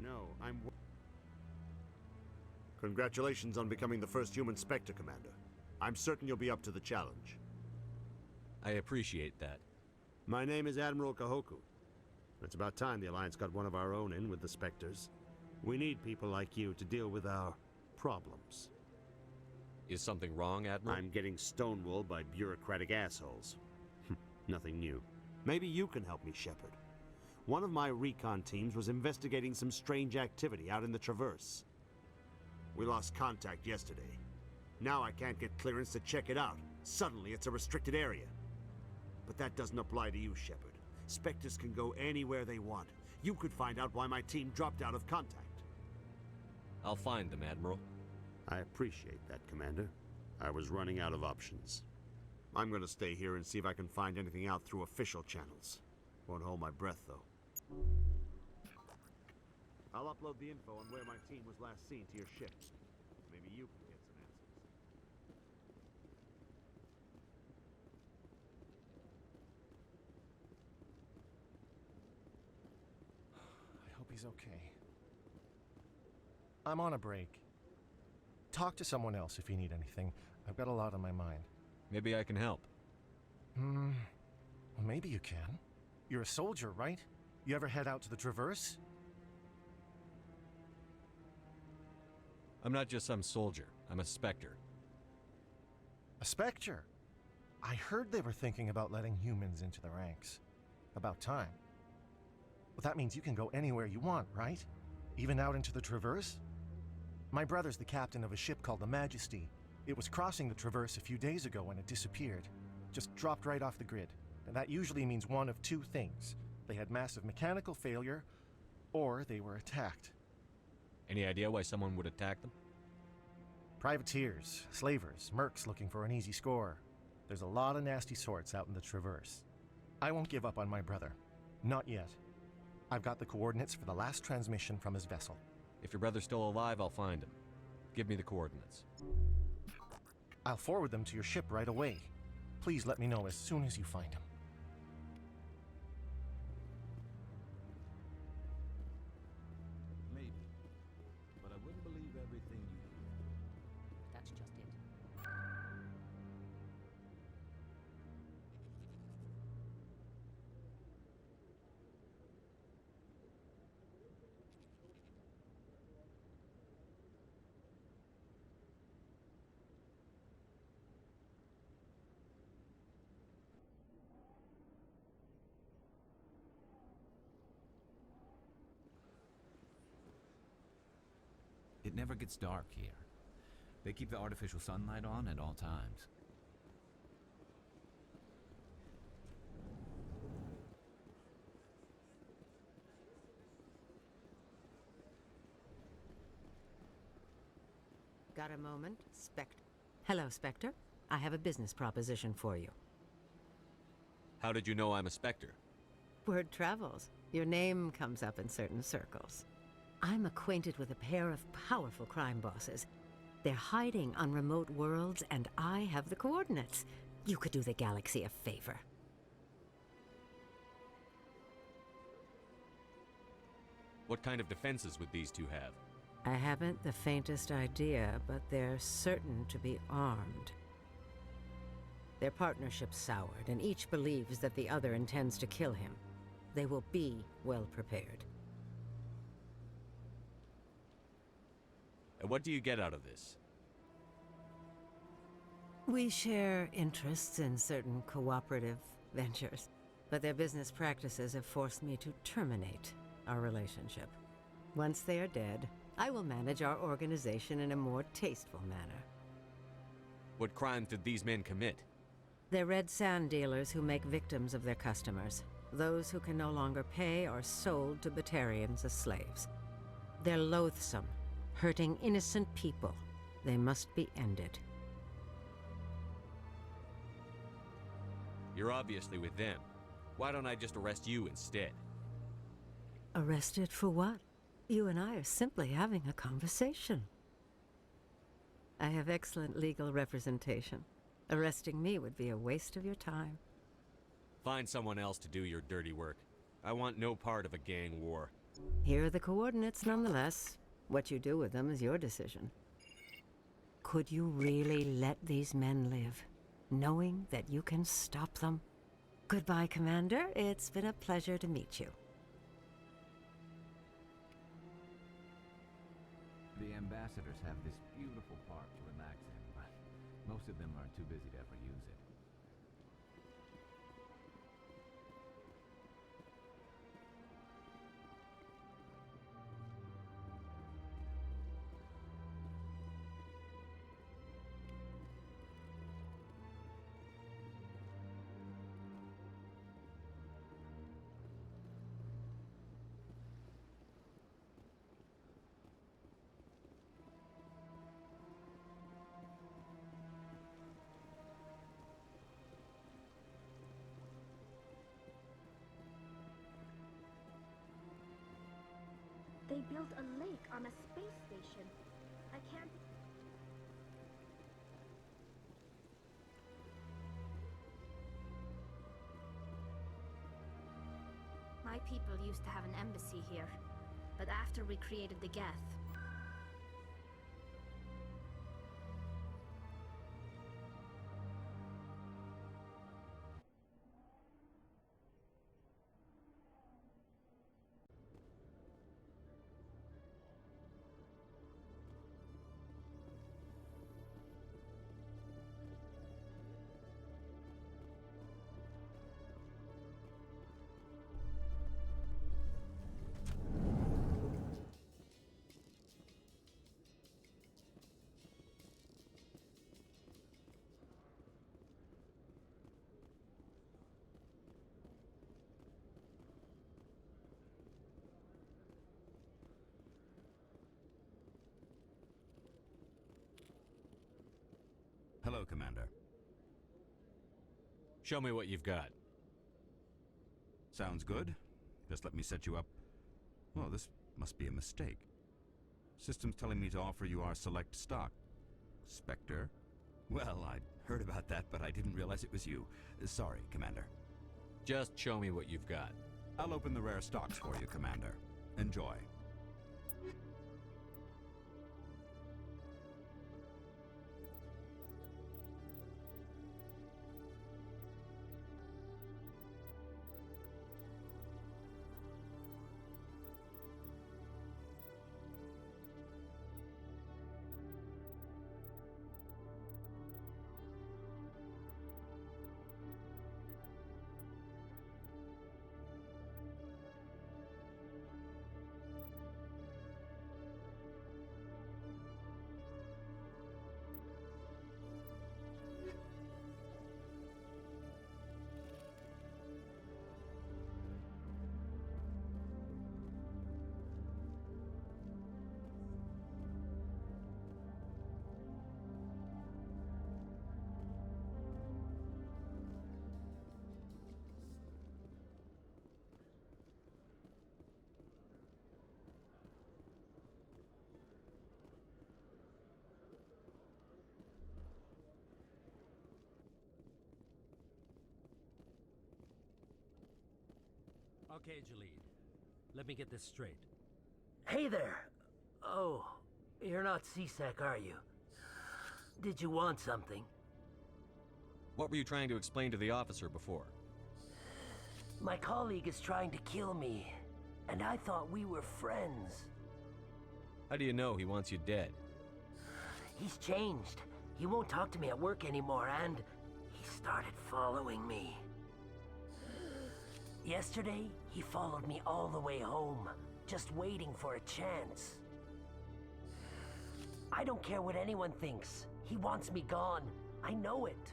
No, Congratulations on becoming the first human Spectre, Commander. I'm certain you'll be up to the challenge. I appreciate that. My name is Admiral Kahoku. It's about time the Alliance got one of our own in with the Spectres. We need people like you to deal with our problems. Is something wrong, Admiral? I'm getting stonewalled by bureaucratic assholes. Nothing new. Maybe you can help me, Shepard. One of my recon teams was investigating some strange activity out in the Traverse. We lost contact yesterday. Now I can't get clearance to check it out. Suddenly it's a restricted area. But that doesn't apply to you, Shepard. Spectres can go anywhere they want. You could find out why my team dropped out of contact. I'll find them, Admiral. I appreciate that, Commander. I was running out of options. I'm gonna stay here and see if I can find anything out through official channels. Won't hold my breath, though. I'll upload the info on where my team was last seen to your ship. Maybe you can get some answers. I hope he's okay. I'm on a break. Talk to someone else if you need anything. I've got a lot on my mind. Maybe I can help. Well, maybe you can. You're a soldier, right? You ever head out to the Traverse? I'm not just some soldier. I'm a Spectre. A Spectre? I heard they were thinking about letting humans into the ranks. About time. Well, that means you can go anywhere you want, right? Even out into the Traverse? My brother's the captain of a ship called the Majesty. It was crossing the Traverse a few days ago when it disappeared. Just dropped right off the grid. And that usually means one of two things. They had massive mechanical failure, or they were attacked. Any idea why someone would attack them? Privateers, slavers, mercs looking for an easy score. There's a lot of nasty sorts out in the Traverse. I won't give up on my brother. Not yet. I've got the coordinates for the last transmission from his vessel. If your brother's still alive, I'll find him. Give me the coordinates. I'll forward them to your ship right away. Please let me know as soon as you find him. Maybe. But I wouldn't believe everything you hear. That's just it. It never gets dark here. They keep the artificial sunlight on at all times. Got a moment, Spectre? Hello, Spectre. I have a business proposition for you. How did you know I'm a Spectre? Word travels. Your name comes up in certain circles. I'm acquainted with a pair of powerful crime bosses. They're hiding on remote worlds, and I have the coordinates. You could do the galaxy a favor. What kind of defenses would these two have? I haven't the faintest idea, but they're certain to be armed. Their partnership's soured, and each believes that the other intends to kill him. They will be well prepared. And what do you get out of this? We share interests in certain cooperative ventures, but their business practices have forced me to terminate our relationship. Once they are dead, I will manage our organization in a more tasteful manner. What crimes did these men commit? They're red sand dealers who make victims of their customers. Those who can no longer pay are sold to Batarians as slaves. They're loathsome, hurting innocent people. They must be ended. You're obviously with them. Why don't I just arrest you instead? Arrested for what? You and I are simply having a conversation. I have excellent legal representation. Arresting me would be a waste of your time. Find someone else to do your dirty work. I want no part of a gang war. Here are the coordinates nonetheless. What you do with them is your decision. Could you really let these men live, knowing that you can stop them? Goodbye, Commander. It's been a pleasure to meet you. The ambassadors have this beautiful park to relax in, but most of them are too busy to ever use it. They built a lake on a space station. I can't... My people used to have an embassy here, but after we created the Geth, Hello, Commander. Show me what you've got. Sounds good. Just let me set you up. Oh, this must be a mistake. System's telling me to offer you our select stock. Spectre? Well, I heard about that, but I didn't realize it was you. Sorry, Commander. Just show me what you've got. I'll open the rare stocks for you, Commander. Enjoy. Okay, Jalid. Let me get this straight. Hey there! Oh, you're not C-Sec, are you? Did you want something? What were you trying to explain to the officer before? My colleague is trying to kill me, and I thought we were friends. How do you know he wants you dead? He's changed. He won't talk to me at work anymore, and he started following me. Yesterday, he followed me all the way home, just waiting for a chance. I don't care what anyone thinks. He wants me gone. I know it.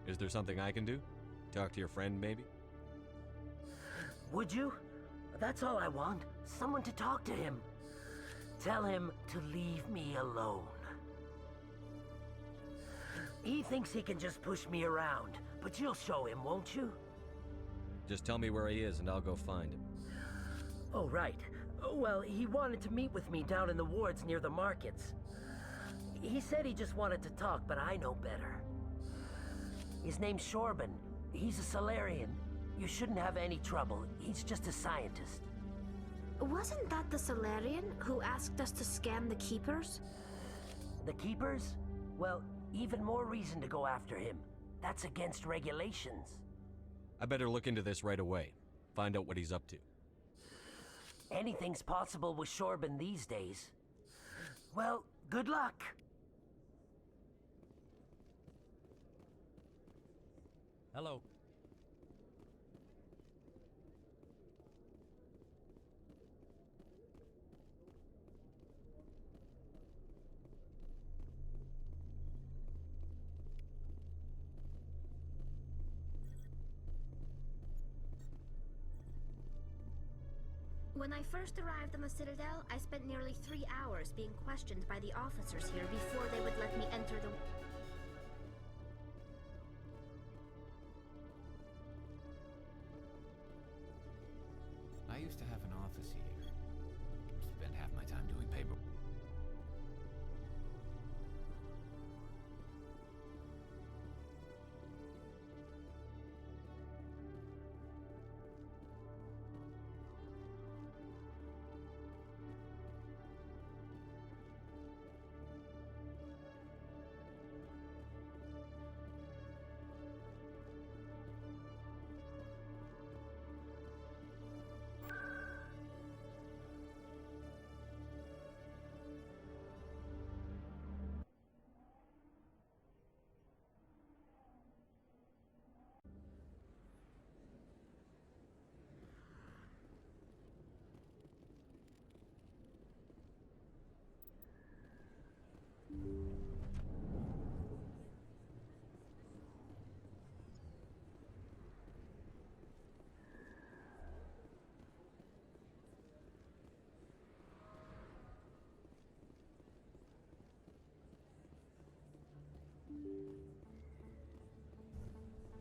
Is there something I can do? Talk to your friend, maybe? Would you? That's all I want. Someone to talk to him. Tell him to leave me alone. He thinks he can just push me around, but you'll show him, won't you? Just tell me where he is and I'll go find him. Oh, right. Well, he wanted to meet with me down in the wards near the markets. He said he just wanted to talk, but I know better. His name's Shorban. He's a Solarian. You shouldn't have any trouble. He's just a scientist. Wasn't that the Solarian who asked us to scan the Keepers? The Keepers? Well, even more reason to go after him. That's against regulations. I better look into this right away. Find out what he's up to. Anything's possible with Shorban these days. Well, good luck. Hello. When I first arrived on the Citadel, I spent nearly 3 hours being questioned by the officers here before they would let me enter the... I used to have an office here. Spent half my time doing paper.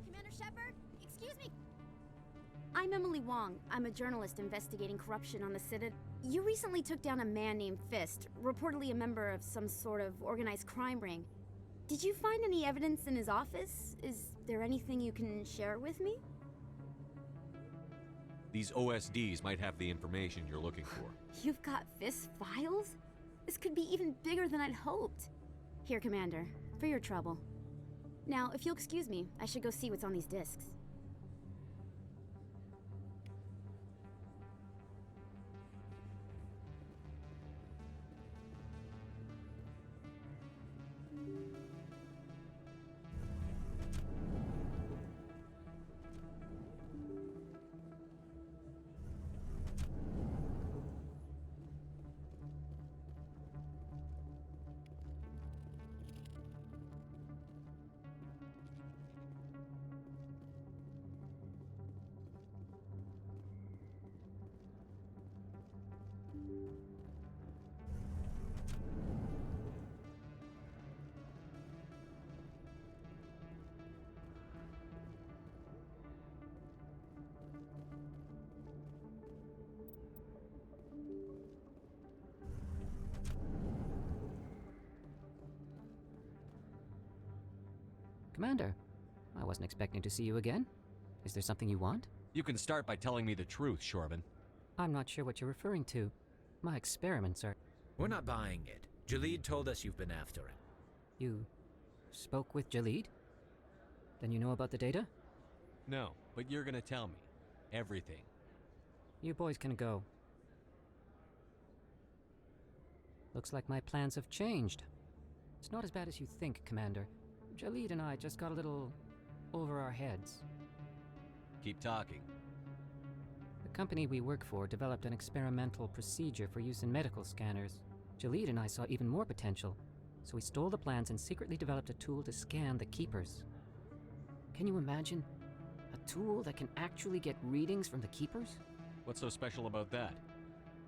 Commander Shepard? Excuse me. I'm Emily Wong. I'm a journalist investigating corruption on the Citadel. You recently took down a man named Fist, reportedly a member of some sort of organized crime ring. Did you find any evidence in his office? Is there anything you can share with me? These OSDs might have the information you're looking for. You've got Fist files? This could be even bigger than I'd hoped. Here, Commander, for your trouble. Now, if you'll excuse me, I should go see what's on these discs. Commander, I wasn't expecting to see you again. Is there something you want? You can start by telling me the truth, Shorban. I'm not sure what you're referring to. My experiments are... We're not buying it. Jalid told us you've been after him. You spoke with Jalid? Then you know about the data? No, but you're gonna tell me. Everything. You boys can go. Looks like my plans have changed. It's not as bad as you think, Commander. Jalid and I just got a little over our heads. Keep talking. The company we work for developed an experimental procedure for use in medical scanners. Jalid and I saw even more potential, so we stole the plans and secretly developed a tool to scan the Keepers. Can you imagine? A tool that can actually get readings from the Keepers? What's so special about that?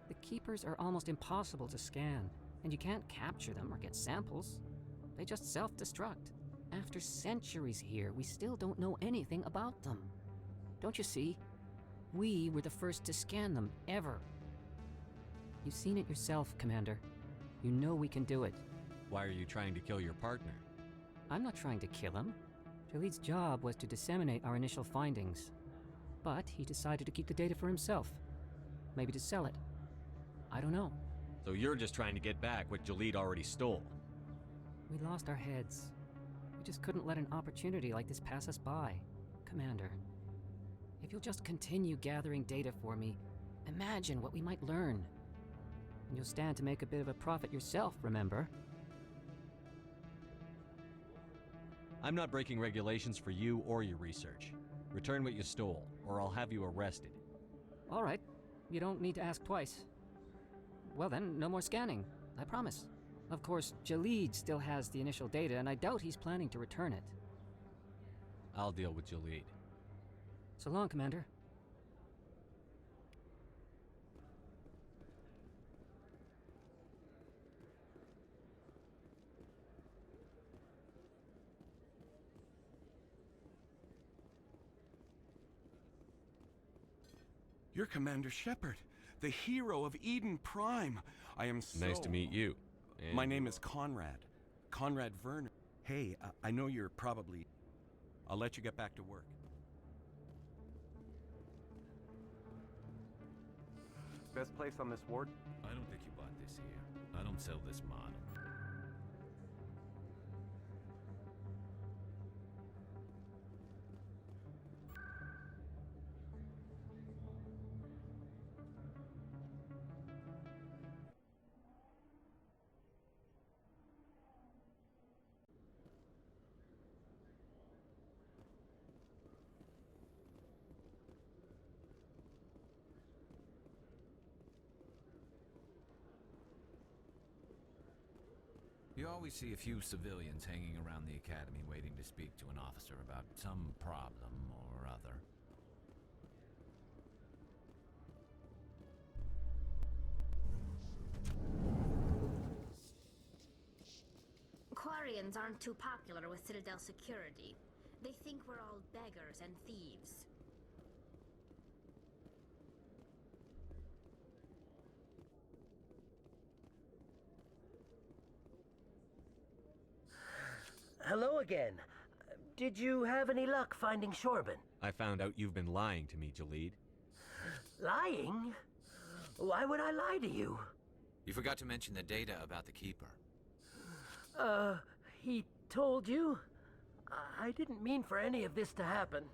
The Keepers are almost impossible to scan, and you can't capture them or get samples. They just self-destruct. After centuries here, we still don't know anything about them. Don't you see? We were the first to scan them, ever. You've seen it yourself, Commander. You know we can do it. Why are you trying to kill your partner? I'm not trying to kill him. Jalid's job was to disseminate our initial findings. But he decided to keep the data for himself. Maybe to sell it. I don't know. So you're just trying to get back what Jalid already stole. We lost our heads. We just couldn't let an opportunity like this pass us by. Commander, if you'll just continue gathering data for me, imagine what we might learn. And you'll stand to make a bit of a profit yourself, remember? I'm not breaking regulations for you or your research. Return what you stole, or I'll have you arrested. All right. You don't need to ask twice. Well then, no more scanning. I promise. Of course, Jalid still has the initial data, and I doubt he's planning to return it. I'll deal with Jalid. So long, Commander. You're Commander Shepard, the hero of Eden Prime. I am so... Nice to meet you. And My name is Conrad. Conrad Werner. Hey, I know you're probably... I'll let you get back to work. Best place on this ward? I don't think you bought this here. I don't sell this model. You always see a few civilians hanging around the academy waiting to speak to an officer about some problem or other. Quarians aren't too popular with Citadel security. They think we're all beggars and thieves. Hello again. Did you have any luck finding Shorban? I found out you've been lying to me, Jalid. Lying? Why would I lie to you? You forgot to mention the data about the Keeper. He told you? I didn't mean for any of this to happen.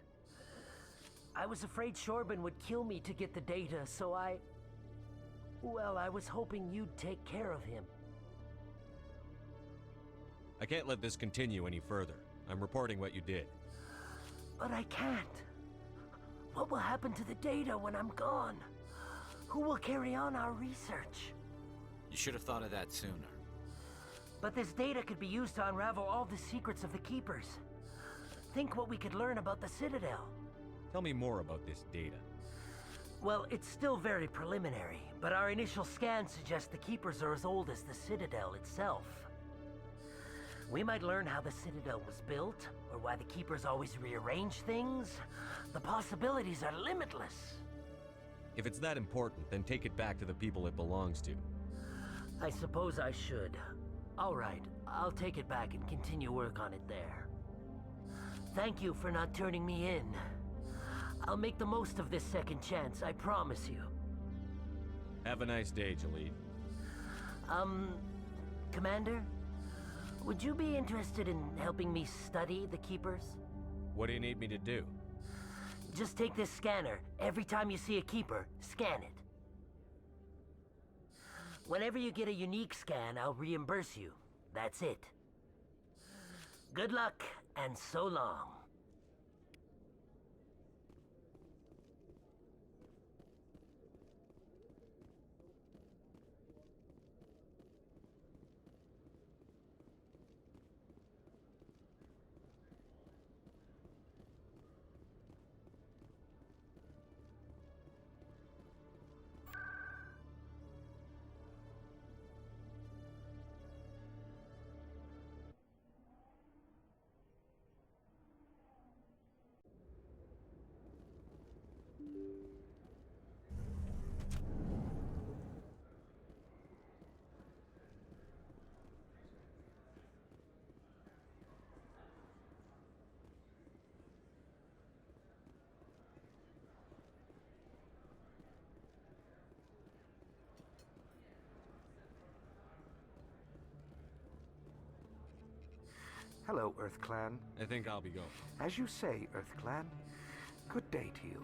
I was afraid Shorban would kill me to get the data, so well, I was hoping you'd take care of him. I can't let this continue any further. I'm reporting what you did. But I can't. What will happen to the data when I'm gone? Who will carry on our research? You should have thought of that sooner. But this data could be used to unravel all the secrets of the Keepers. Think what we could learn about the Citadel. Tell me more about this data. Well, it's still very preliminary, but our initial scans suggest the Keepers are as old as the Citadel itself. We might learn how the Citadel was built, or why the Keepers always rearrange things. The possibilities are limitless. If it's that important, then take it back to the people it belongs to. I suppose I should. All right, I'll take it back and continue work on it there. Thank you for not turning me in. I'll make the most of this second chance, I promise you. Have a nice day, Jalid. Commander? Would you be interested in helping me study the Keepers? What do you need me to do? Just take this scanner. Every time you see a Keeper, scan it. Whenever you get a unique scan, I'll reimburse you. That's it. Good luck, and so long. Hello, Earth Clan. I think I'll be going. As you say, Earth Clan. Good day to you.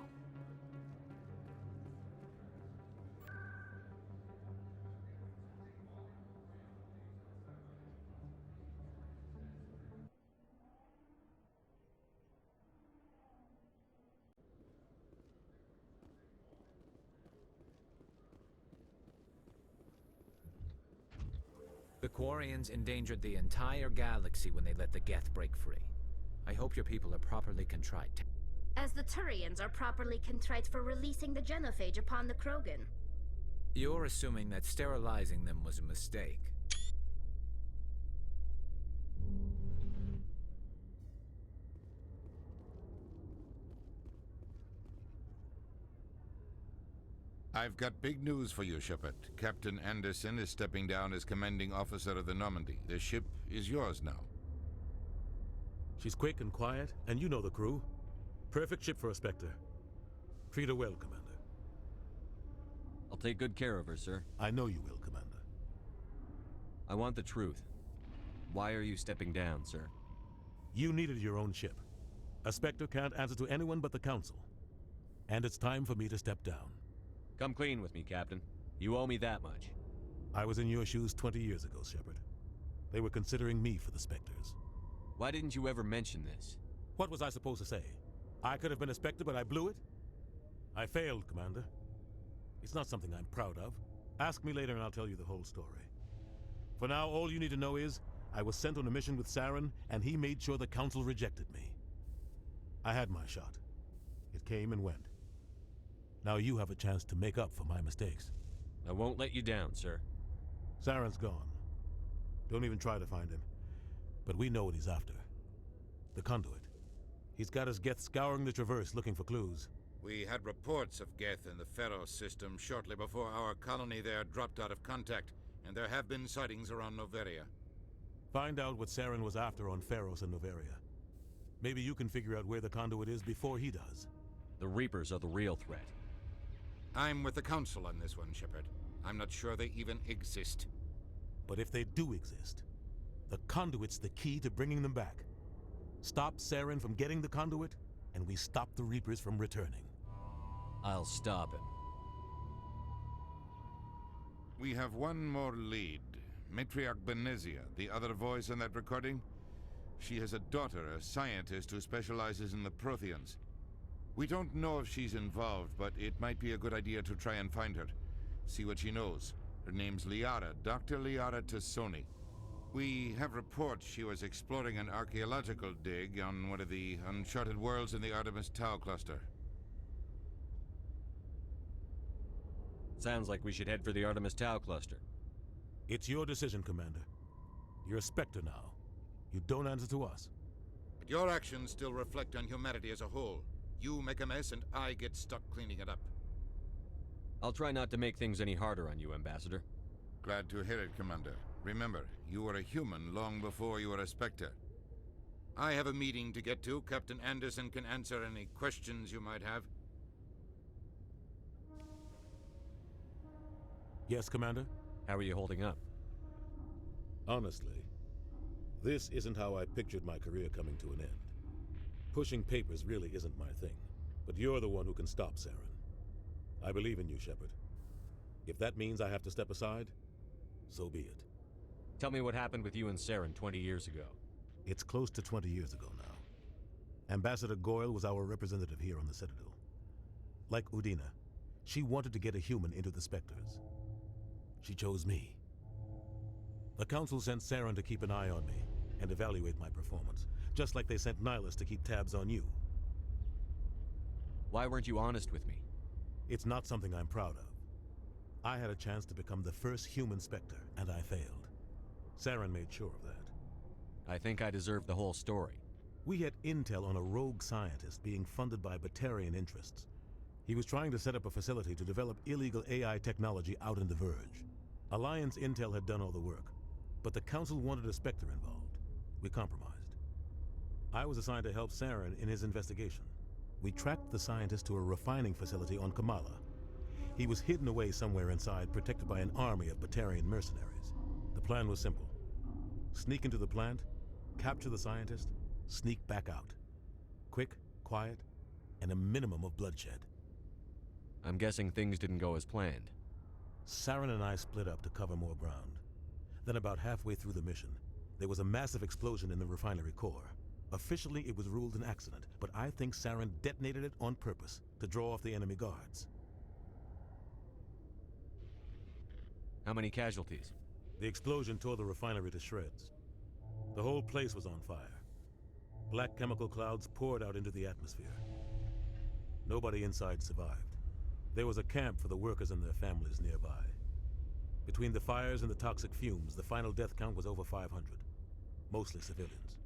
The Quarians endangered the entire galaxy when they let the Geth break free. I hope your people are properly contrite. As the Turians are properly contrite for releasing the genophage upon the Krogan. You're assuming that sterilizing them was a mistake. I've got big news for you, Shepard. Captain Anderson is stepping down as commanding officer of the Normandy. The ship is yours now. She's quick and quiet, and you know the crew. Perfect ship for a Spectre. Treat her well, Commander. I'll take good care of her, sir. I know you will, Commander. I want the truth. Why are you stepping down, sir? You needed your own ship. A Spectre can't answer to anyone but the Council. And it's time for me to step down. Come clean with me, Captain. You owe me that much. I was in your shoes 20 years ago, Shepard. They were considering me for the Spectres. Why didn't you ever mention this? What was I supposed to say? I could have been a Spectre, but I blew it? I failed, Commander. It's not something I'm proud of. Ask me later and I'll tell you the whole story. For now, all you need to know is, I was sent on a mission with Saren, and he made sure the Council rejected me. I had my shot. It came and went. Now you have a chance to make up for my mistakes. I won't let you down, sir. Saren's gone. Don't even try to find him. But we know what he's after. The conduit. He's got his Geth scouring the Traverse looking for clues. We had reports of Geth in the Pharos system shortly before our colony there dropped out of contact, and there have been sightings around Noveria. Find out what Saren was after on Pharos and Noveria. Maybe you can figure out where the conduit is before he does. The Reapers are the real threat. I'm with the Council on this one, Shepard. I'm not sure they even exist. But if they do exist, the conduit's the key to bringing them back. Stop Saren from getting the conduit, and we stop the Reapers from returning. I'll stop him. We have one more lead. Matriarch Benezia, the other voice in that recording. She has a daughter, a scientist who specializes in the Protheans. We don't know if she's involved, but it might be a good idea to try and find her. See what she knows. Her name's Liara, Dr. Liara Tassoni. We have reports she was exploring an archaeological dig on one of the uncharted worlds in the Artemis Tau cluster. Sounds like we should head for the Artemis Tau cluster. It's your decision, Commander. You're a Spectre now. You don't answer to us. But your actions still reflect on humanity as a whole. You make a mess and I get stuck cleaning it up. I'll try not to make things any harder on you, Ambassador. Glad to hear it, Commander. Remember, you were a human long before you were a Spectre. I have a meeting to get to. Captain Anderson can answer any questions you might have. Yes, Commander? How are you holding up? Honestly, this isn't how I pictured my career coming to an end. Pushing papers really isn't my thing, but you're the one who can stop Saren. I believe in you, Shepard. If that means I have to step aside, so be it. Tell me what happened with you and Saren 20 years ago. It's close to 20 years ago now. Ambassador Goyle was our representative here on the Citadel. Like Udina, she wanted to get a human into the Spectres. She chose me. The Council sent Saren to keep an eye on me and evaluate my performance, just like they sent Nihilus to keep tabs on you. Why weren't you honest with me? It's not something I'm proud of. I had a chance to become the first human Spectre, and I failed. Saren made sure of that. I think I deserve the whole story. We had intel on a rogue scientist being funded by Batarian interests. He was trying to set up a facility to develop illegal AI technology out in the Verge. Alliance intel had done all the work, but the Council wanted a Spectre involved. We compromised. I was assigned to help Saren in his investigation. We tracked the scientist to a refining facility on Kamala. He was hidden away somewhere inside, protected by an army of Batarian mercenaries. The plan was simple. Sneak into the plant, Capture the scientist, sneak back out. Quick, quiet, and a minimum of bloodshed. I'm guessing things didn't go as planned. Saren and I split up to cover more ground. Then about halfway through the mission, there was a massive explosion in the refinery core. Officially, it was ruled an accident, but I think Saren detonated it on purpose to draw off the enemy guards. How many casualties? The explosion tore the refinery to shreds. The whole place was on fire. Black chemical clouds poured out into the atmosphere. Nobody inside survived. There was a camp for the workers and their families nearby. Between the fires and the toxic fumes, the final death count was over 500. Mostly civilians.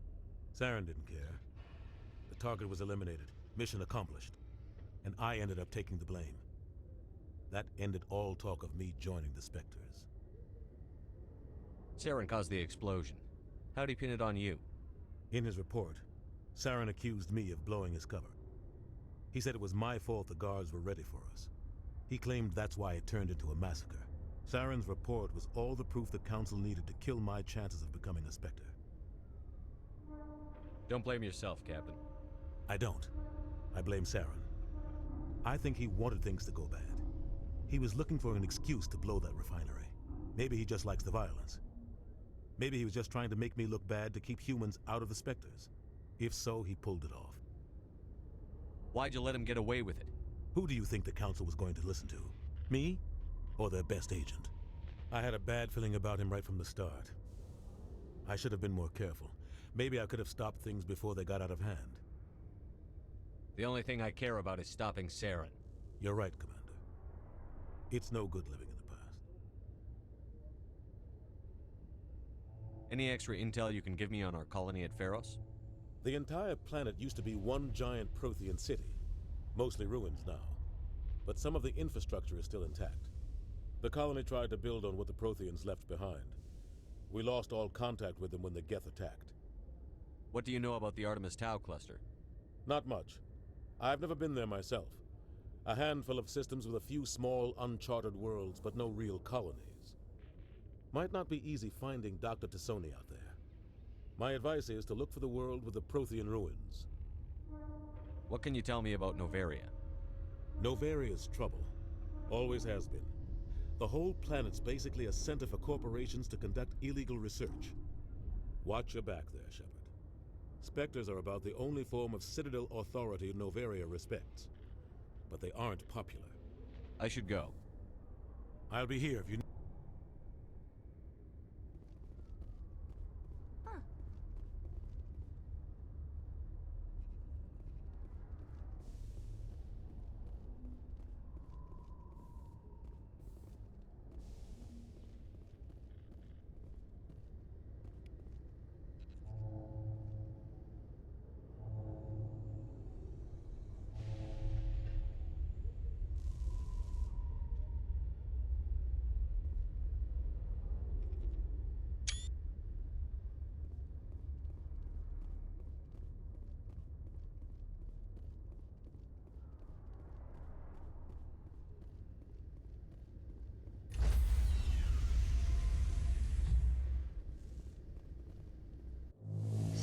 Saren didn't care. The target was eliminated, mission accomplished. And I ended up taking the blame. That ended all talk of me joining the Spectres. Saren caused the explosion. How'd he pin it on you? In his report, Saren accused me of blowing his cover. He said it was my fault the guards were ready for us. He claimed that's why it turned into a massacre. Saren's report was all the proof the Council needed to kill my chances of becoming a Spectre. Don't blame yourself, Captain. I don't. I blame Saren. I think he wanted things to go bad. He was looking for an excuse to blow that refinery. Maybe he just likes the violence. Maybe he was just trying to make me look bad to keep humans out of the Spectres. If so, he pulled it off. Why'd you let him get away with it? Who do you think the Council was going to listen to? Me? Or their best agent? I had a bad feeling about him right from the start. I should have been more careful. Maybe I could have stopped things before they got out of hand. The only thing I care about is stopping Saren. You're right, Commander. It's no good living in the past. Any extra intel you can give me on our colony at Pharos? The entire planet used to be one giant Prothean city. Mostly ruins now. But some of the infrastructure is still intact. The colony tried to build on what the Protheans left behind. We lost all contact with them when the Geth attacked. What do you know about the Artemis Tau cluster? Not much. I've never been there myself. A handful of systems with a few small, uncharted worlds, but no real colonies. Might not be easy finding Dr. Tassoni out there. My advice is to look for the world with the Prothean ruins. What can you tell me about Novaria? Novaria's trouble. Always has been. The whole planet's basically a center for corporations to conduct illegal research. Watch your back there, Shepard. Spectres are about the only form of Citadel authority Novaria respects. But they aren't popular. I should go. I'll be here if you...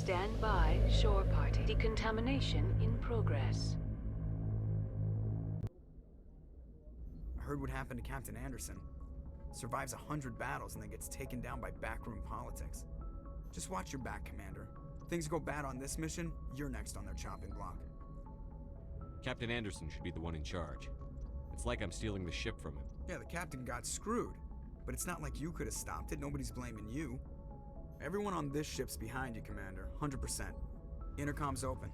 Stand by, shore party. Decontamination in progress. I heard what happened to Captain Anderson. Survives 100 battles and then gets taken down by backroom politics. Just watch your back, Commander. Things go bad on this mission, you're next on their chopping block. Captain Anderson should be the one in charge. It's like I'm stealing the ship from him. Yeah, the captain got screwed. But it's not like you could have stopped it. Nobody's blaming you. Everyone on this ship's behind you, Commander. 100%. Intercom's open.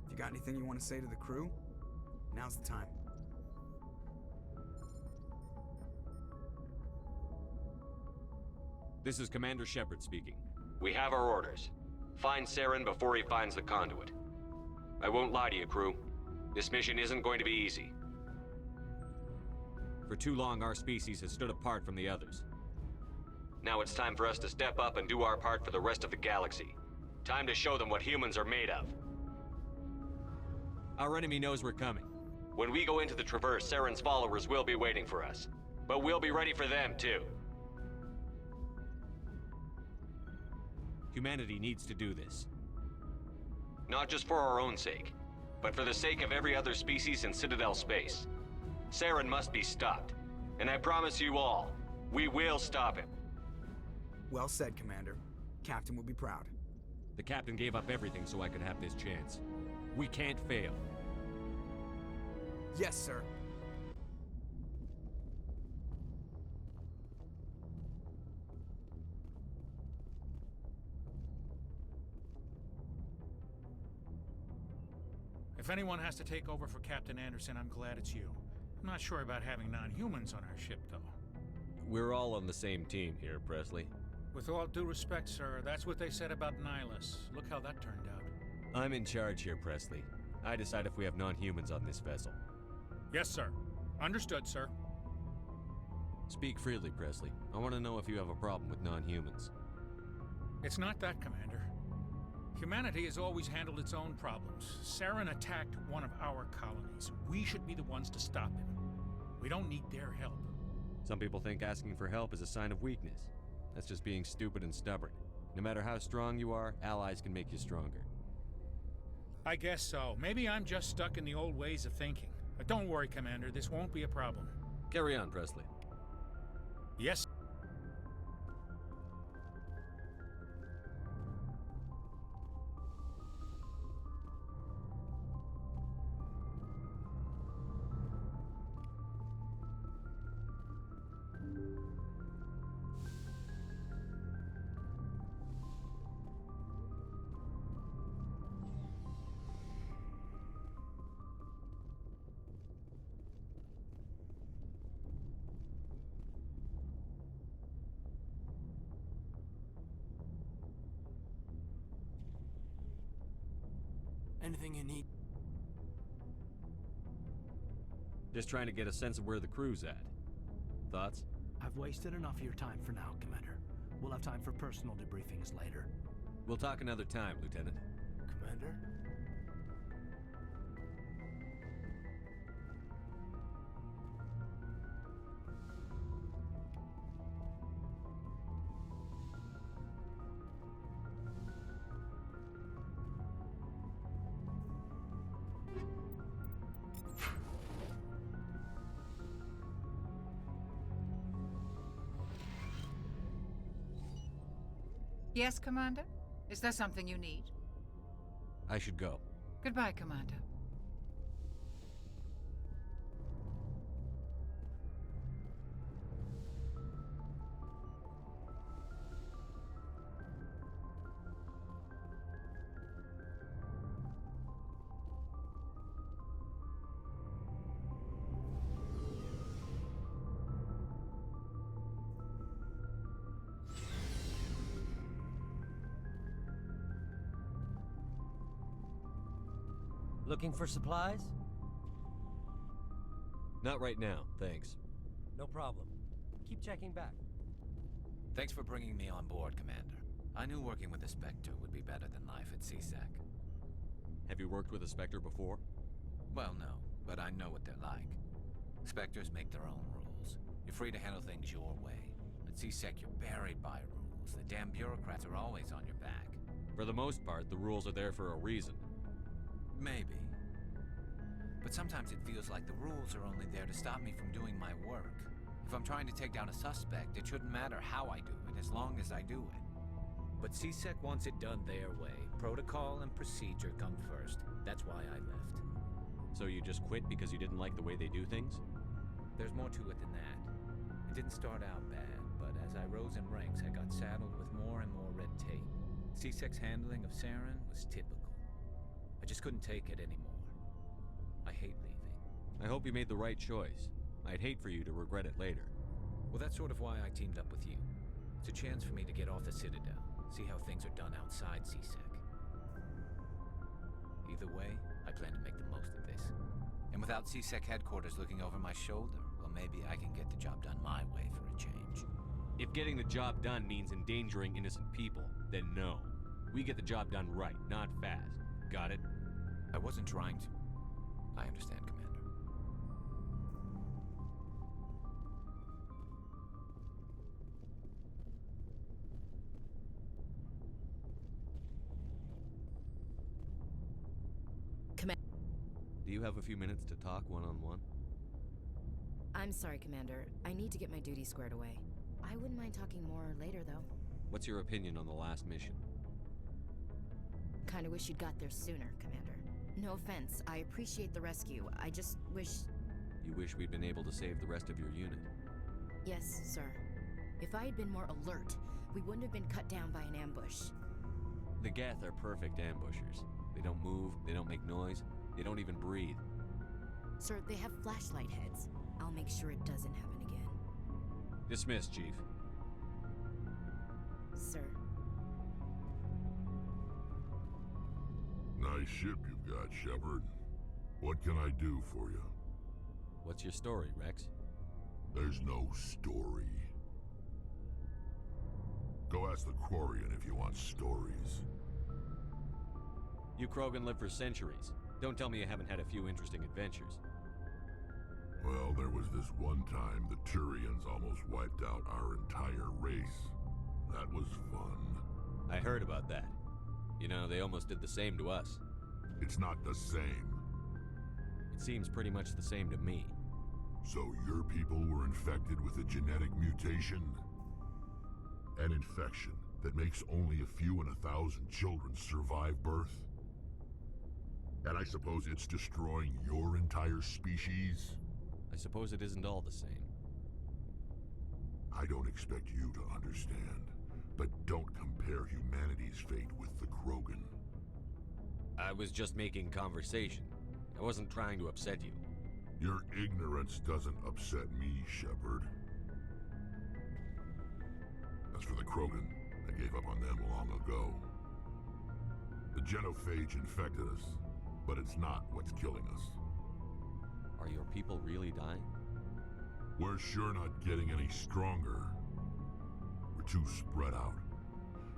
If you got anything you want to say to the crew, now's the time. This is Commander Shepard speaking. We have our orders. Find Saren before he finds the conduit. I won't lie to you, crew. This mission isn't going to be easy. For too long, our species has stood apart from the others. Now it's time for us to step up and do our part for the rest of the galaxy. Time to show them what humans are made of. Our enemy knows we're coming. When we go into the Traverse, Saren's followers will be waiting for us. But we'll be ready for them, too. Humanity needs to do this. Not just for our own sake, but for the sake of every other species in Citadel space. Saren must be stopped. And I promise you all, we will stop him. Well said, Commander. Captain will be proud. The captain gave up everything so I could have this chance. We can't fail. Yes, sir. If anyone has to take over for Captain Anderson, I'm glad it's you. I'm not sure about having non-humans on our ship, though. We're all on the same team here, Presley. With all due respect, sir, that's what they said about Nihilus. Look how that turned out. I'm in charge here, Presley. I decide if we have non-humans on this vessel. Yes, sir. Understood, sir. Speak freely, Presley. I want to know if you have a problem with non-humans. It's not that, Commander. Humanity has always handled its own problems. Saren attacked one of our colonies. We should be the ones to stop him. We don't need their help. Some people think asking for help is a sign of weakness. That's just being stupid and stubborn. No matter how strong you are, allies can make you stronger. I guess so. Maybe I'm just stuck in the old ways of thinking. But don't worry, Commander. This won't be a problem. Carry on, Presley. Yes. Anything you need? Just trying to get a sense of where the crew's at. Thoughts? I've wasted enough of your time for now, Commander. We'll have time for personal debriefings later. We'll talk another time, Lieutenant. Commander? Yes, Commander? Is there something you need? I should go. Goodbye, Commander. Looking for supplies? Not right now, thanks. No problem. Keep checking back. Thanks for bringing me on board, Commander. I knew working with the Spectre would be better than life at CSEC. Have you worked with a Spectre before? Well, no, but I know what they're like. Spectres make their own rules. You're free to handle things your way. At CSEC, you're buried by rules. The damn bureaucrats are always on your back. For the most part, the rules are there for a reason. Maybe. But sometimes it feels like the rules are only there to stop me from doing my work. If I'm trying to take down a suspect, it shouldn't matter how I do it, as long as I do it. But CSEC wants it done their way. Protocol and procedure come first. That's why I left. So you just quit because you didn't like the way they do things? There's more to it than that. It didn't start out bad, but as I rose in ranks, I got saddled with more and more red tape. CSEC's handling of Saren was typical. I just couldn't take it anymore. I hate leaving. I hope you made the right choice. I'd hate for you to regret it later. Well, that's sort of why I teamed up with you. It's a chance for me to get off the Citadel, see how things are done outside CSEC. Either way, I plan to make the most of this. And without CSEC headquarters looking over my shoulder, well, maybe I can get the job done my way for a change. If getting the job done means endangering innocent people, then no. We get the job done right, not fast. Got it? I wasn't trying to. I understand, Commander. Do you have a few minutes to talk one-on-one? I'm sorry, Commander. I need to get my duties squared away. I wouldn't mind talking more later, though. What's your opinion on the last mission? Kinda wish you'd got there sooner, Commander. No offense, I appreciate the rescue. I just wish... You wish we'd been able to save the rest of your unit? Yes, sir. If I had been more alert, we wouldn't have been cut down by an ambush. The Geth are perfect ambushers. They don't move, they don't make noise, they don't even breathe. Sir, they have flashlight heads. I'll make sure it doesn't happen again. Dismissed, Chief. Sir. Nice ship you've got, Shepard. What can I do for you? What's your story, Rex? There's no story. Go ask the Quarian if you want stories. You Krogan live for centuries. Don't tell me you haven't had a few interesting adventures. Well, there was this one time the Turians almost wiped out our entire race. That was fun. I heard about that. You know, they almost did the same to us. It's not the same. It seems pretty much the same to me. So your people were infected with a genetic mutation? An infection that makes only a few in 1,000 children survive birth? And I suppose it's destroying your entire species? I suppose it isn't all the same. I don't expect you to understand, but don't compare humanity's fate with the Krogan. I was just making conversation. I wasn't trying to upset you. Your ignorance doesn't upset me, Shepard. As for the Krogan, I gave up on them long ago. The genophage infected us, but it's not what's killing us. Are your people really dying? We're sure not getting any stronger. We're too spread out.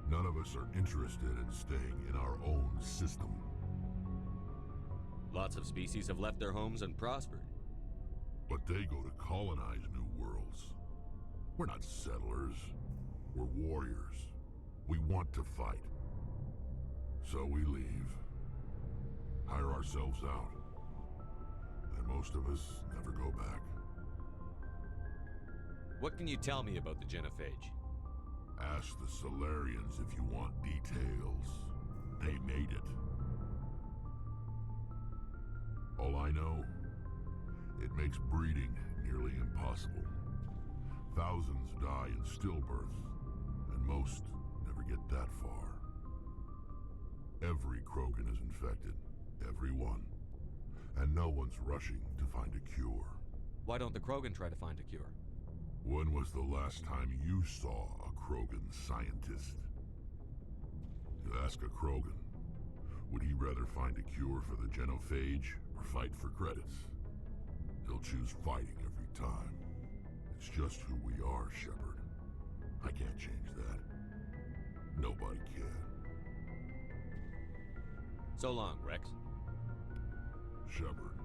None of us are interested in staying in our own system. Lots of species have left their homes and prospered. But they go to colonize new worlds. We're not settlers. We're warriors. We want to fight. So we leave. Hire ourselves out. And most of us never go back. What can you tell me about the genophage? Ask the Solarians if you want details. They made it. All I know, it makes breeding nearly impossible. Thousands die in stillbirth, and most never get that far. Every Krogan is infected. Every one. And no one's rushing to find a cure. Why don't the Krogan try to find a cure? When was the last time you saw a Krogan scientist? You ask a Krogan, would he rather find a cure for the genophage or fight for credits? He'll choose fighting every time. It's just who we are, Shepard. I can't change that. Nobody can. So long, Rex. Shepard.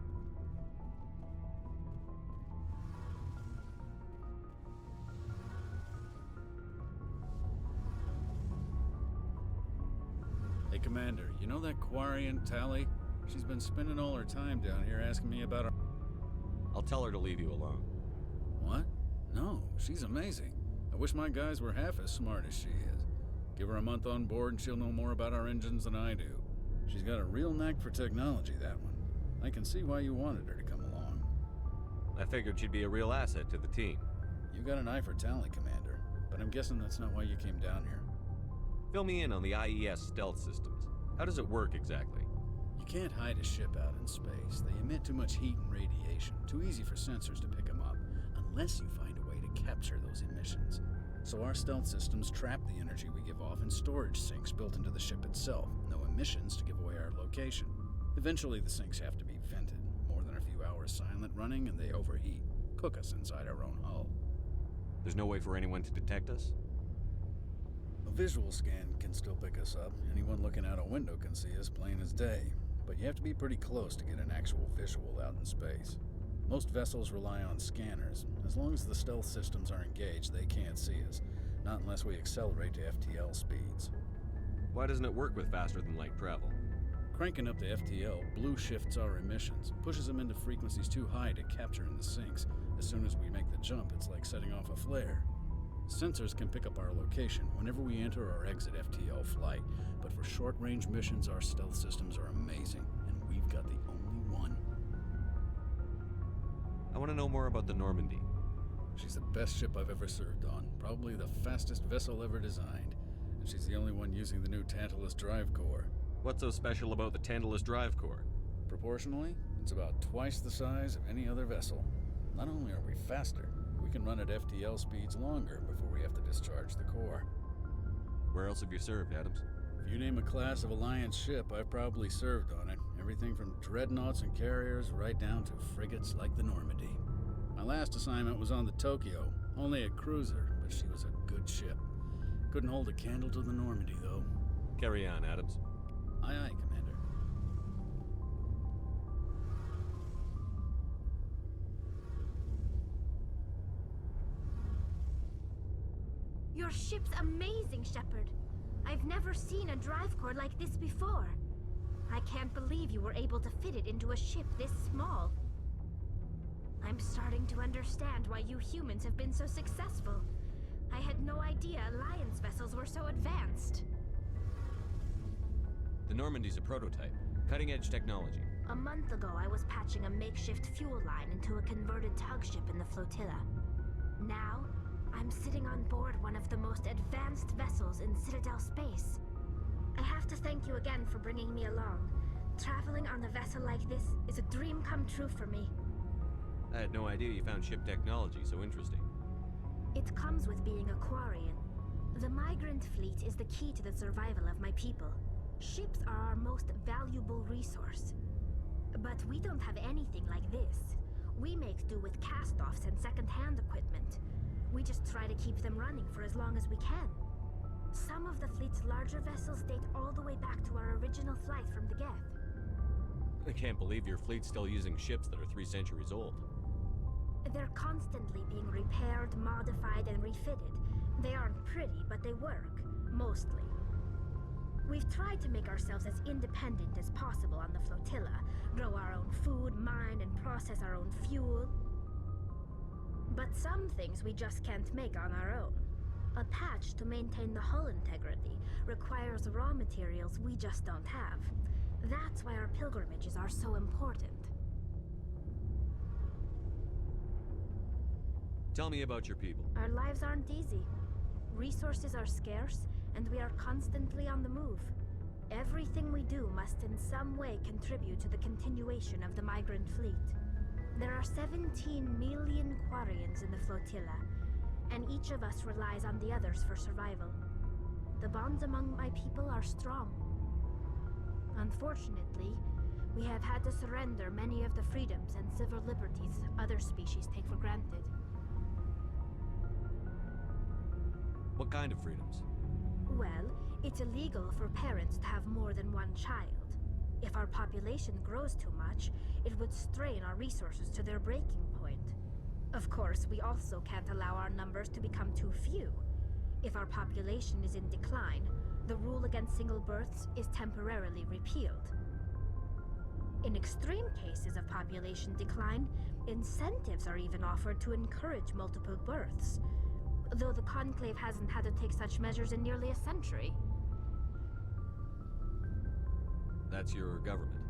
Hey, Commander, you know that Quarian Tally? She's been spending all her time down here asking me about our... I'll tell her to leave you alone. What? No, she's amazing. I wish my guys were half as smart as she is. Give her a month on board and she'll know more about our engines than I do. She's got a real knack for technology, that one. I can see why you wanted her to come along. I figured she'd be a real asset to the team. You got an eye for talent, Commander, but I'm guessing that's not why you came down here. Fill me in on the IES stealth systems. How does it work exactly? You can't hide a ship out in space. They emit too much heat and radiation. Too easy for sensors to pick them up, unless you find a way to capture those emissions. So our stealth systems trap the energy we give off in storage sinks built into the ship itself. No emissions to give away our location. Eventually the sinks have to be vented. More than a few hours silent running and they overheat. Cook us inside our own hull. There's no way for anyone to detect us? A visual scan can still pick us up. Anyone looking out a window can see us plain as day. But you have to be pretty close to get an actual visual out in space. Most vessels rely on scanners. As long as the stealth systems are engaged, they can't see us. Not unless we accelerate to FTL speeds. Why doesn't it work with faster-than-light travel? Cranking up the FTL blue shifts our emissions, pushes them into frequencies too high to capture in the sinks. As soon as we make the jump, it's like setting off a flare. Sensors can pick up our location whenever we enter or exit FTL flight, but for short-range missions, our stealth systems are amazing, and we've got the only one. I want to know more about the Normandy. She's the best ship I've ever served on, probably the fastest vessel ever designed, and she's the only one using the new Tantalus drive core. What's so special about the Tantalus drive core? Proportionally, it's about twice the size of any other vessel. Not only are we faster, we can run at FTL speeds longer before we have to discharge the core. Where else have you served, Adams? If you name a class of Alliance ship, I've probably served on it. Everything from dreadnoughts and carriers right down to frigates like the Normandy. My last assignment was on the Tokyo, only a cruiser, but she was a good ship. Couldn't hold a candle to the Normandy, though. Carry on, Adams. Aye, aye, Commander. Your ship's amazing, Shepard. I've never seen a drive core like this before. I can't believe you were able to fit it into a ship this small. I'm starting to understand why you humans have been so successful. I had no idea Alliance vessels were so advanced. The Normandy's a prototype. Cutting-edge technology. A month ago, I was patching a makeshift fuel line into a converted tug ship in the flotilla. Now, I'm sitting on board one of the most advanced vessels in Citadel space. I have to thank you again for bringing me along. Traveling on a vessel like this is a dream come true for me. I had no idea you found ship technology so interesting. It comes with being a Quarian. The migrant fleet is the key to the survival of my people. Ships are our most valuable resource. But we don't have anything like this. We make do with cast-offs and second-hand equipment. We just try to keep them running for as long as we can. Some of the fleet's larger vessels date all the way back to our original flight from the Geth. I can't believe your fleet's still using ships that are 3 centuries old. They're constantly being repaired, modified, and refitted. They aren't pretty, but they work. Mostly. We've tried to make ourselves as independent as possible on the flotilla, grow our own food, mine, and process our own fuel. But some things we just can't make on our own. A patch to maintain the hull integrity requires raw materials we just don't have. That's why our pilgrimages are so important. Tell me about your people. Our lives aren't easy. Resources are scarce, and we are constantly on the move. Everything we do must in some way contribute to the continuation of the migrant fleet. There are 17 million Quarians in the flotilla, and each of us relies on the others for survival. The bonds among my people are strong. Unfortunately, we have had to surrender many of the freedoms and civil liberties other species take for granted. What kind of freedoms? Well, it's illegal for parents to have more than one child. If our population grows too much, it would strain our resources to their breaking point. Of course, we also can't allow our numbers to become too few. If our population is in decline, the rule against single births is temporarily repealed. In extreme cases of population decline, incentives are even offered to encourage multiple births, though the Conclave hasn't had to take such measures in nearly a century. That's your government.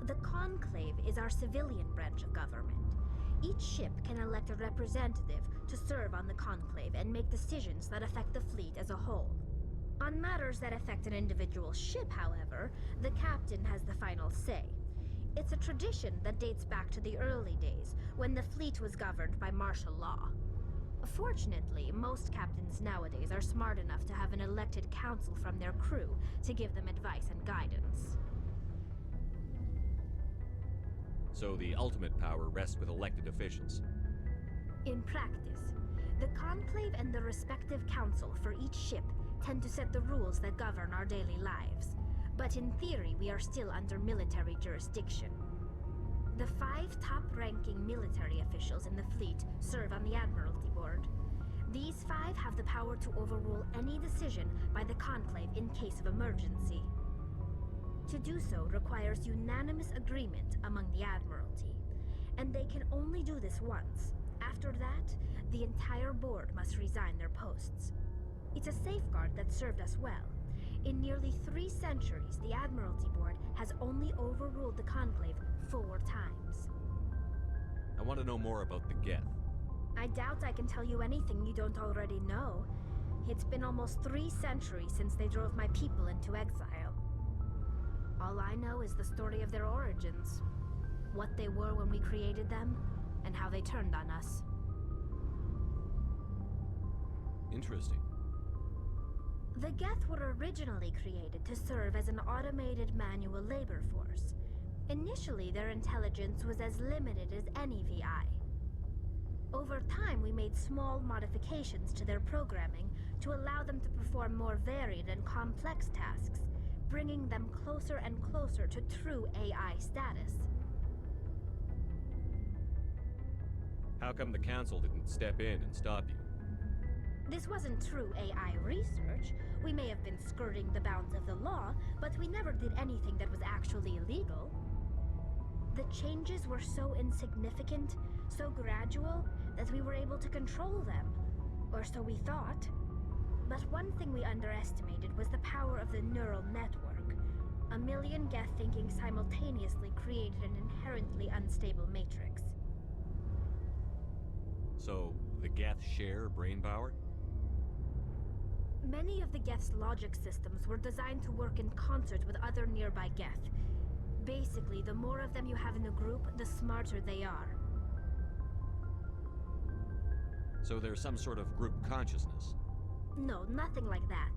The Conclave is our civilian branch of government. Each ship can elect a representative to serve on the Conclave and make decisions that affect the fleet as a whole. On matters that affect an individual ship, however, the captain has the final say. It's a tradition that dates back to the early days, when the fleet was governed by martial law. Fortunately, most captains nowadays are smart enough to have an elected council from their crew to give them advice and guidance. So the ultimate power rests with elected officials. In practice, the Conclave and the respective council for each ship tend to set the rules that govern our daily lives. But in theory, we are still under military jurisdiction. The 5 top-ranking military officials in the fleet serve on the Admiralty Board. These 5 have the power to overrule any decision by the Conclave in case of emergency. To do so requires unanimous agreement among the Admiralty, and they can only do this once. After that, the entire board must resign their posts. It's a safeguard that served us well. In nearly 3 centuries, the Admiralty Board has only overruled the Conclave 4 times. I want to know more about the Geth. I doubt I can tell you anything you don't already know. It's been almost 3 centuries since they drove my people into exile. All I know is the story of their origins, what they were when we created them, and how they turned on us. Interesting. The Geth were originally created to serve as an automated manual labor force. Initially, their intelligence was as limited as any VI. Over time, we made small modifications to their programming to allow them to perform more varied and complex tasks, bringing them closer and closer to true AI status. How come the Council didn't step in and stop you? This wasn't true AI research. We may have been skirting the bounds of the law, but we never did anything that was actually illegal. The changes were so insignificant, so gradual, that we were able to control them. Or so we thought. But one thing we underestimated was the power of the neural network. A million Geth thinking simultaneously created an inherently unstable matrix. So, the Geth share brain power? Many of the Geth's logic systems were designed to work in concert with other nearby Geth. Basically, the more of them you have in a group, the smarter they are. So there's some sort of group consciousness? No, nothing like that.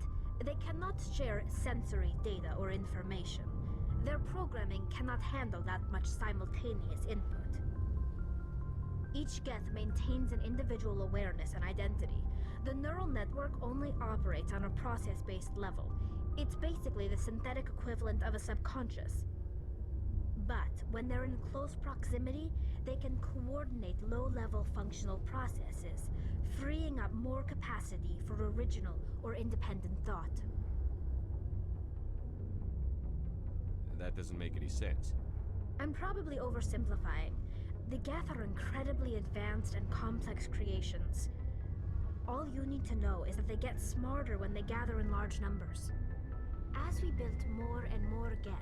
They cannot share sensory data or information. Their programming cannot handle that much simultaneous input. Each Geth maintains an individual awareness and identity. The neural network only operates on a process-based level. It's basically the synthetic equivalent of a subconscious. But when they're in close proximity, they can coordinate low-level functional processes, freeing up more capacity for original or independent thought. That doesn't make any sense. I'm probably oversimplifying. The Geth are incredibly advanced and complex creations. All you need to know is that they get smarter when they gather in large numbers. As we built more and more Geth,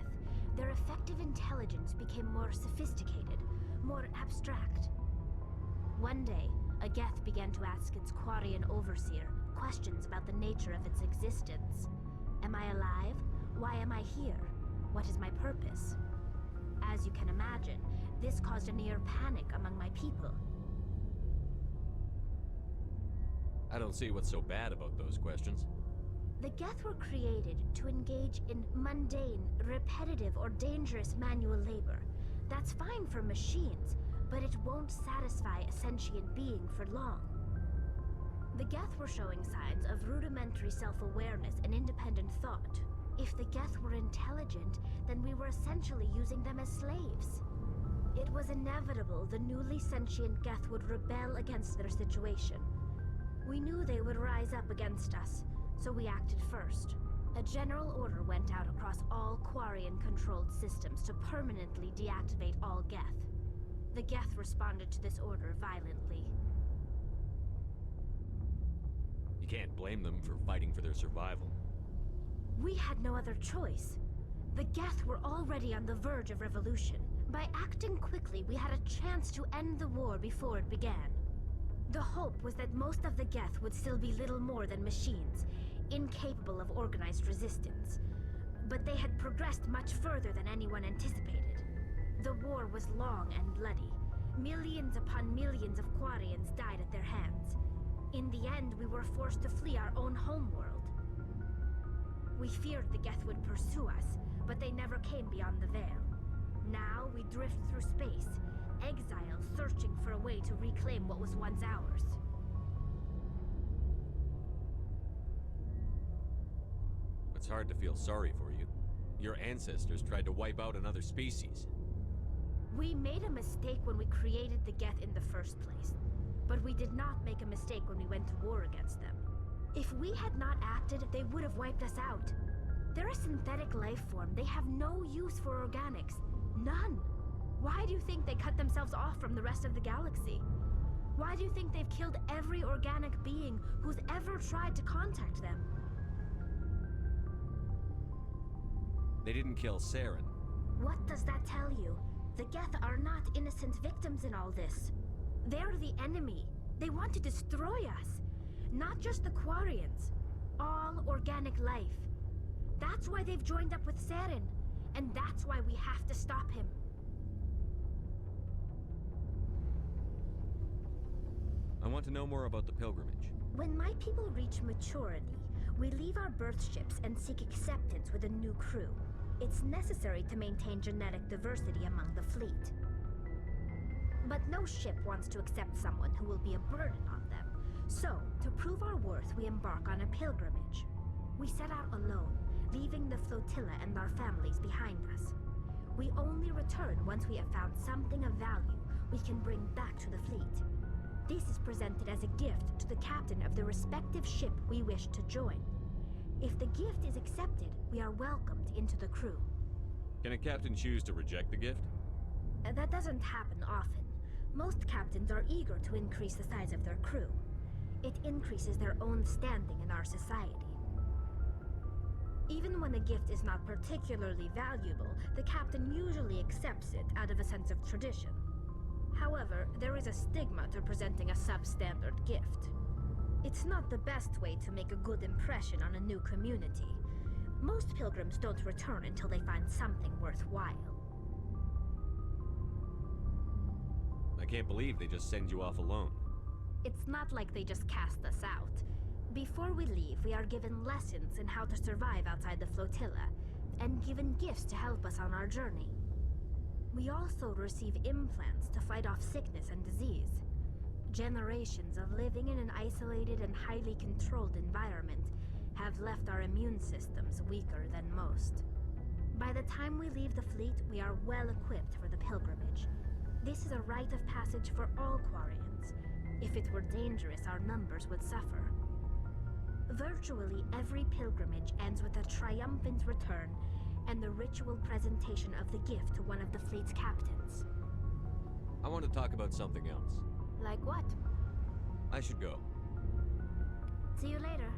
their effective intelligence became more sophisticated, more abstract. One day, a Geth began to ask its Quarian overseer questions about the nature of its existence. Am I alive? Why am I here? What is my purpose? As you can imagine, this caused a near panic among my people. I don't see what's so bad about those questions. The Geth were created to engage in mundane, repetitive, or dangerous manual labor. That's fine for machines, but it won't satisfy a sentient being for long. The Geth were showing signs of rudimentary self-awareness and independent thought. If the Geth were intelligent, then we were essentially using them as slaves. It was inevitable the newly sentient Geth would rebel against their situation. We knew they would rise up against us, so we acted first. A general order went out across all Quarian-controlled systems to permanently deactivate all Geth. The Geth responded to this order violently. You can't blame them for fighting for their survival. We had no other choice. The Geth were already on the verge of revolution. By acting quickly, we had a chance to end the war before it began. The hope was that most of the Geth would still be little more than machines, incapable of organized resistance. But they had progressed much further than anyone anticipated. The war was long and bloody. Millions upon millions of Quarians died at their hands. In the end, we were forced to flee our own homeworld. We feared the Geth would pursue us, but they never came beyond the veil. Now we drift through space, exiles searching for a way to reclaim what was once ours. It's hard to feel sorry for you. Your ancestors tried to wipe out another species. We made a mistake when we created the Geth in the first place, but we did not make a mistake when we went to war against them. If we had not acted, they would have wiped us out. They're a synthetic life form. They have no use for organics. None. Why do you think they cut themselves off from the rest of the galaxy? Why do you think they've killed every organic being who's ever tried to contact them? They didn't kill Saren. What does that tell you? The Geth are not innocent victims in all this. They're the enemy. They want to destroy us. Not just the Quarians. All organic life. That's why they've joined up with Saren. And that's why we have to stop him. I want to know more about the pilgrimage. When my people reach maturity, we leave our birth ships and seek acceptance with a new crew. It's necessary to maintain genetic diversity among the fleet. But no ship wants to accept someone who will be a burden on them. So, to prove our worth, we embark on a pilgrimage. We set out alone, leaving the flotilla and our families behind us. We only return once we have found something of value we can bring back to the fleet. This is presented as a gift to the captain of the respective ship we wish to join. If the gift is accepted, we are welcomed into the crew. Can a captain choose to reject the gift? That doesn't happen often. Most captains are eager to increase the size of their crew. It increases their own standing in our society. Even when a gift is not particularly valuable, the captain usually accepts it out of a sense of tradition. However, there is a stigma to presenting a substandard gift. It's not the best way to make a good impression on a new community. Most pilgrims don't return until they find something worthwhile. I can't believe they just send you off alone. It's not like they just cast us out. Before we leave, we are given lessons in how to survive outside the flotilla, and given gifts to help us on our journey. We also receive implants to fight off sickness and disease. Generations of living in an isolated and highly controlled environment have left our immune systems weaker than most. By the time we leave the fleet, we are well equipped for the pilgrimage. This is a rite of passage for all Quarians. If it were dangerous, our numbers would suffer. Virtually every pilgrimage ends with a triumphant return and the ritual presentation of the gift to one of the fleet's captains. I want to talk about something else. Like what? I should go. See you later.